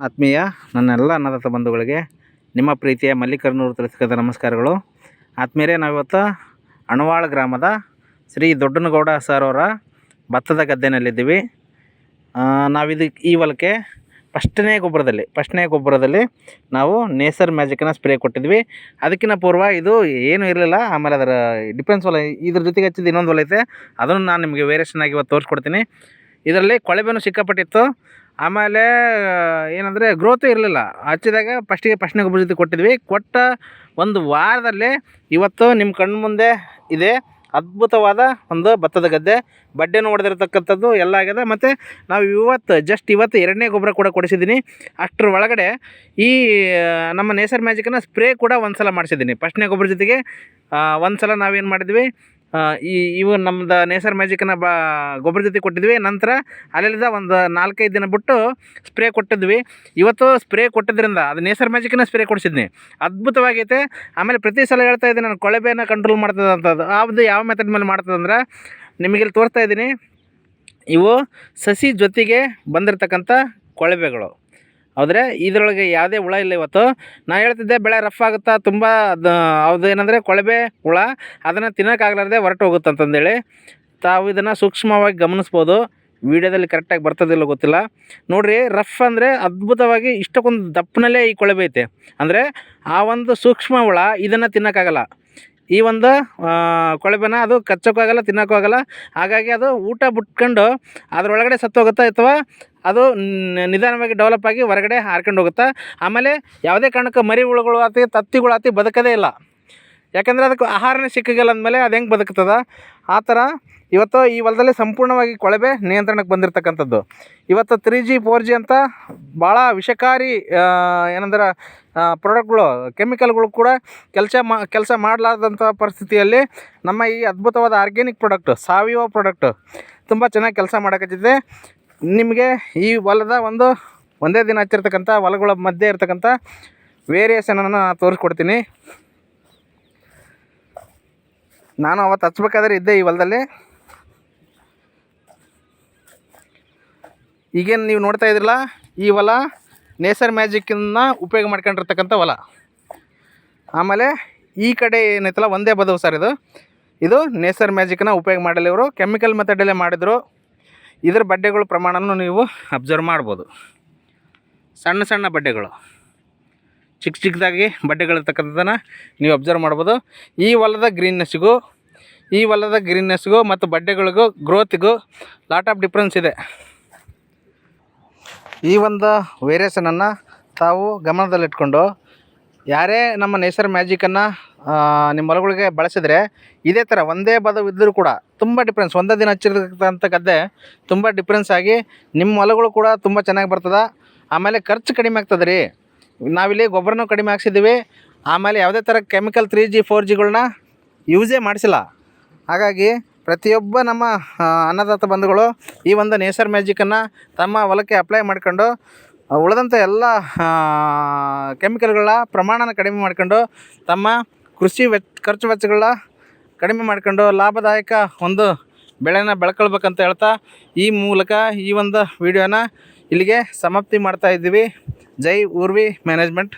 ಆತ್ಮೀಯ ನನ್ನೆಲ್ಲ ಅನ್ನದಾತ ಬಂಧುಗಳಿಗೆ ನಿಮ್ಮ ಪ್ರೀತಿಯ ಮಲ್ಲಿಕಾರ್ಜುನವರು ತಿಳಿಸಿದ ನಮಸ್ಕಾರಗಳು. ಆತ್ಮೀಯರೇ, ನಾವಿವತ್ತು ಅಣವಾಳ ಗ್ರಾಮದ ಶ್ರೀ ದೊಡ್ಡನಗೌಡ ಸರ್ ಅವರ ಭತ್ತದ ಗದ್ದೆನಲ್ಲಿದ್ದೀವಿ. ಈ ಹೊಲಕ್ಕೆ ಫಸ್ಟ್ನೇ ಗೊಬ್ಬರದಲ್ಲಿ ನಾವು ನೇಸರ್ ಮ್ಯಾಜಿಕನ್ನು ಸ್ಪ್ರೇ ಕೊಟ್ಟಿದ್ವಿ. ಅದಕ್ಕಿಂತ ಪೂರ್ವ ಇದು ಏನೂ ಇರಲಿಲ್ಲ. ಆಮೇಲೆ ಅದರ ಡಿಫ್ರೆನ್ಸ್ ಹೊಲ ಇದ್ರ ಜೊತೆಗೆ ಹಚ್ಚಿದ್ದು ಇನ್ನೊಂದು ಹೊಲ ಐತೆ, ಅದನ್ನು ನಾನು ನಿಮಗೆ ವೇರಿಯೇಷನ್ ಆಗಿ ಇವತ್ತು ತೋರಿಸ್ಕೊಡ್ತೀನಿ. ಇದರಲ್ಲಿ ಕೊಳೆಬೇನು ಸಿಕ್ಕಾಪಟ್ಟಿತ್ತು. ಆಮೇಲೆ ಏನಂದರೆ ಗ್ರೋತು ಇರಲಿಲ್ಲ. ಹಚ್ಚಿದಾಗ ಫಸ್ಟ್ನೇ ಗೊಬ್ಬರ ಜೊತೆ ಕೊಟ್ಟಿದ್ವಿ. ಕೊಟ್ಟ ಒಂದು ವಾರದಲ್ಲೇ ಇವತ್ತು ನಿಮ್ಮ ಕಣ್ಣು ಮುಂದೆ ಇದೆ ಅದ್ಭುತವಾದ ಒಂದು ಭತ್ತದ ಗದ್ದೆ. ಬಡ್ಡೆನೂ ಹೊಡೆದಿರ್ತಕ್ಕಂಥದ್ದು ಎಲ್ಲ ಆಗಿದೆ. ಮತ್ತು ನಾವು ಇವತ್ತು ಎರಡನೇ ಗೊಬ್ಬರ ಕೂಡ ಕೊಡಿಸಿದ್ದೀನಿ. ಅಷ್ಟರ ಒಳಗಡೆ ಈ ನಮ್ಮ ನೇಸರ್ ಮ್ಯಾಜಿಕನ್ನು ಸ್ಪ್ರೇ ಕೂಡ ಒಂದು ಸಲ ಮಾಡಿಸಿದ್ದೀನಿ. ಫಸ್ಟ್ನೇ ಗೊಬ್ಬರ ಜೊತೆಗೆ ಒಂದು ಸಲ ನಾವೇನು ಮಾಡಿದ್ವಿ, ಇವು ನಮ್ಮದು ನೇಸರ್ ಮ್ಯಾಜಿಕನ್ನು ಗೊಬ್ಬರ ಜೊತೆ ಕೊಟ್ಟಿದ್ವಿ. ನಂತರ ಅಲ್ಲಿಂದ ಒಂದು 4-5 ದಿನ ಬಿಟ್ಟು ಸ್ಪ್ರೇ ಕೊಟ್ಟಿದ್ವಿ. ಇವತ್ತು ಸ್ಪ್ರೇ ಕೊಟ್ಟಿದ್ದರಿಂದ ಅದು ನೇಸರ್ ಮ್ಯಾಜಿಕನ್ನು ಸ್ಪ್ರೇ ಕೊಡಿಸಿದ್ನಿ, ಅದ್ಭುತವಾಗೈತೆ. ಆಮೇಲೆ ಪ್ರತಿ ಸಲ ಹೇಳ್ತಾ ಇದ್ದೀನಿ ನಾನು ಕೊಳೆಬೇನ ಕಂಟ್ರೋಲ್ ಮಾಡ್ತದೆ ಅಂತದ್ದು. ಅದು ಯಾವ ಮೆಥಡ್ ಮೇಲೆ ಮಾಡ್ತದಂದ್ರೆ ನಿಮಗಿಲ್ಲಿ ತೋರಿಸ್ತಾ ಇದ್ದೀನಿ. ಇವು ಸಸಿ ಜೊತೆಗೆ ಬಂದಿರತಕ್ಕಂಥ ಕೊಳೆಬೇಗಳು. ಹೌದ್ರೆ ಇದರೊಳಗೆ ಯಾವುದೇ ಹುಳ ಇಲ್ಲ. ಇವತ್ತು ನಾನು ಹೇಳ್ತಿದ್ದೆ ಬೆಳೆ ರಫ್ ಆಗುತ್ತಾ, ತುಂಬ ಅದು ಏನಂದರೆ ಕೊಳವೆ ಹುಳ ಅದನ್ನು ತಿನ್ನೋಕ್ಕಾಗಲಾರ್ದೆ ಹೊರಟು ಹೋಗುತ್ತೆ ಅಂತಂದೇಳಿ ತಾವು ಇದನ್ನು ಸೂಕ್ಷ್ಮವಾಗಿ ಗಮನಿಸ್ಬೋದು. ವೀಡಿಯೋದಲ್ಲಿ ಕರೆಕ್ಟಾಗಿ ಬರ್ತದಿಲ್ಲ ಗೊತ್ತಿಲ್ಲ. ನೋಡಿರಿ, ರಫ್ ಅಂದರೆ ಅದ್ಭುತವಾಗಿ ಇಷ್ಟಕ್ಕೊಂದು ದಪ್ಪನಲ್ಲೇ ಈ ಕೊಳವೆ ಐತೆ. ಅಂದರೆ ಆ ಒಂದು ಸೂಕ್ಷ್ಮ ಹುಳ ಇದನ್ನು ತಿನ್ನೋಕ್ಕಾಗಲ್ಲ. ಈ ಒಂದು ಕೊಳವೆನ ಅದು ಕಚ್ಚೋಕ್ಕಾಗಲ್ಲ, ತಿನ್ನೋಕ್ಕೂ ಆಗಲ್ಲ. ಹಾಗಾಗಿ ಅದು ಊಟ ಬಿಟ್ಕೊಂಡು ಅದರೊಳಗಡೆ ಸತ್ತೋಗುತ್ತಾ, ಅಥವಾ ಅದು ನಿಧಾನವಾಗಿ ಡೆವಲಪ್ ಆಗಿ ಹೊರಗಡೆ ಹಾರ್ಕೊಂಡು ಹೋಗುತ್ತೆ. ಆಮೇಲೆ ಯಾವುದೇ ಕಾರಣಕ್ಕೆ ಮರಿ ಹುಳುಗಳು ತತ್ತಿಗಳು ಬದುಕೋದೇ ಇಲ್ಲ. ಯಾಕೆಂದರೆ ಅದಕ್ಕೆ ಆಹಾರನೇ ಸಿಕ್ಕಿಲ್ಲ ಅಂದಮೇಲೆ ಅದು ಹೆಂಗೆ ಬದುಕ್ತದೆ. ಆ ಥರ ಇವತ್ತು ಈ ಹೊಲದಲ್ಲಿ ಸಂಪೂರ್ಣವಾಗಿ ಕೊಳವೆ ನಿಯಂತ್ರಣಕ್ಕೆ ಬಂದಿರತಕ್ಕಂಥದ್ದು. ಇವತ್ತು 3G 4G ಅಂತ ಭಾಳ ವಿಷಕಾರಿ ಏನಂದ್ರೆ ಪ್ರಾಡಕ್ಟ್ಗಳು, ಕೆಮಿಕಲ್ಗಳು ಕೂಡ ಕೆಲಸ ಮಾಡಲಾರ್ದಂಥ ಪರಿಸ್ಥಿತಿಯಲ್ಲಿ ನಮ್ಮ ಈ ಅದ್ಭುತವಾದ ಆರ್ಗ್ಯಾನಿಕ್ ಪ್ರಾಡಕ್ಟು, ಸಾವಯವ ಪ್ರಾಡಕ್ಟು ತುಂಬ ಚೆನ್ನಾಗಿ ಕೆಲಸ ಮಾಡೋಕತ್ತಿದೆ. ನಿಮಗೆ ಈ ಹೊಲದ ಒಂದೇ ದಿನ ಹಚ್ಚಿರ್ತಕ್ಕಂಥ ಹೊಲಗಳ ಮಧ್ಯೆ ಇರ್ತಕ್ಕಂಥ ವೇರಿಯೇಷನನ್ನು ತೋರಿಸ್ಕೊಡ್ತೀನಿ. ನಾನು ಅವತ್ತು ಹಚ್ಬೇಕಾದ್ರೆ ಇದ್ದೆ ಈ ಹೊಲದಲ್ಲಿ. ಈಗೇನು ನೀವು ನೋಡ್ತಾ ಇದ್ರಲ್ಲ, ಈ ಹೊಲ ನೇಸರ್ ಮ್ಯಾಜಿಕನ್ನು ಉಪಯೋಗ ಮಾಡ್ಕೊಂಡಿರ್ತಕ್ಕಂಥ ಹೊಲ. ಆಮೇಲೆ ಈ ಕಡೆ ಏನೈತಲ್ಲ ಒಂದೇ ಬದವು ಸರ್, ಇದು ನೇಸರ್ ಮ್ಯಾಜಿಕನ್ನು ಉಪಯೋಗ ಮಾಡಲಿ. ಇವರು ಕೆಮಿಕಲ್ ಮೆಥಡಲ್ಲೇ ಮಾಡಿದರು. ಇದರ ಬಡ್ಡೆಗಳ ಪ್ರಮಾಣನೂ ನೀವು ಅಬ್ಸರ್ವ್ ಮಾಡ್ಬೋದು. ಸಣ್ಣ ಸಣ್ಣ ಬಡ್ಡೆಗಳು, ಚಿಕ್ಕದಾಗಿ ಬಡ್ಡೆಗಳಿರ್ತಕ್ಕಂಥದ್ದನ್ನು ನೀವು ಅಬ್ಸರ್ವ್ ಮಾಡ್ಬೋದು. ಈ ಹೊಲದ ಗ್ರೀನ್ನೆಸ್ಸಿಗೂ ಮತ್ತು ಬಡ್ಡೆಗಳಿಗೂ ಗ್ರೋತಿಗೂ ಲಾಟ್ ಆಫ್ ಡಿಫ್ರೆನ್ಸ್ ಇದೆ. ಈ ಒಂದು ವೇರಿಯೇಷನನ್ನು ತಾವು ಗಮನದಲ್ಲಿಟ್ಕೊಂಡು ಯಾರೇ ನಮ್ಮ ನೇಸರ್ ಮ್ಯಾಜಿಕನ್ನು ನಿಮ್ಮ ಹೊಲಗಳಿಗೆ ಬಳಸಿದರೆ ಇದೇ ಥರ ಒಂದೇ ಬದವು ಇದ್ದರೂ ಕೂಡ ತುಂಬ ಡಿಫ್ರೆನ್ಸ್, ಒಂದೇ ದಿನ ಹಚ್ಚಿರ್ತಕ್ಕಂಥ ಗದ್ದೆ ತುಂಬ ಡಿಫ್ರೆನ್ಸ್ ಆಗಿ ನಿಮ್ಮ ಹೊಲಗಳು ಕೂಡ ತುಂಬ ಚೆನ್ನಾಗಿ ಬರ್ತದೆ. ಆಮೇಲೆ ಖರ್ಚು ಕಡಿಮೆ ಆಗ್ತದೆ ರೀ. ನಾವಿಲ್ಲಿ ಗೊಬ್ಬರನೂ ಕಡಿಮೆ ಹಾಕ್ಸಿದ್ದೀವಿ. ಆಮೇಲೆ ಯಾವುದೇ ಥರ ಕೆಮಿಕಲ್ 3G 4Gಗಳನ್ನ ಯೂಸೇ ಮಾಡಿಸಿಲ್ಲ. ಹಾಗಾಗಿ ಪ್ರತಿಯೊಬ್ಬ ನಮ್ಮ ಅನ್ನದಾತ ಬಂಧುಗಳು ಈ ಒಂದು ನೇಸರ್ ಮ್ಯಾಜಿಕನ್ನು ತಮ್ಮ ಹೊಲಕ್ಕೆ ಅಪ್ಲೈ ಮಾಡ್ಕೊಂಡು ಉಳಿದಂಥ ಎಲ್ಲ ಕೆಮಿಕಲ್ಗಳ ಪ್ರಮಾಣನ ಕಡಿಮೆ ಮಾಡ್ಕೊಂಡು ತಮ್ಮ ಕೃಷಿ ಖರ್ಚು ವೆಚ್ಚಗಳನ್ನ ಕಡಿಮೆ ಮಾಡ್ಕೊಂಡು ಲಾಭದಾಯಕ ಒಂದು ಬೆಳೆನ ಬೆಳ್ಕೊಳ್ಬೇಕಂತ ಹೇಳ್ತಾ ಈ ಮೂಲಕ ಈ ಒಂದು ವಿಡಿಯೋನ ಇಲ್ಲಿಗೆ ಸಮಾಪ್ತಿ ಮಾಡ್ತಾ ಇದ್ದೀವಿ. ಜೈ ಊರ್ವಿ ಮ್ಯಾನೇಜ್ಮೆಂಟ್.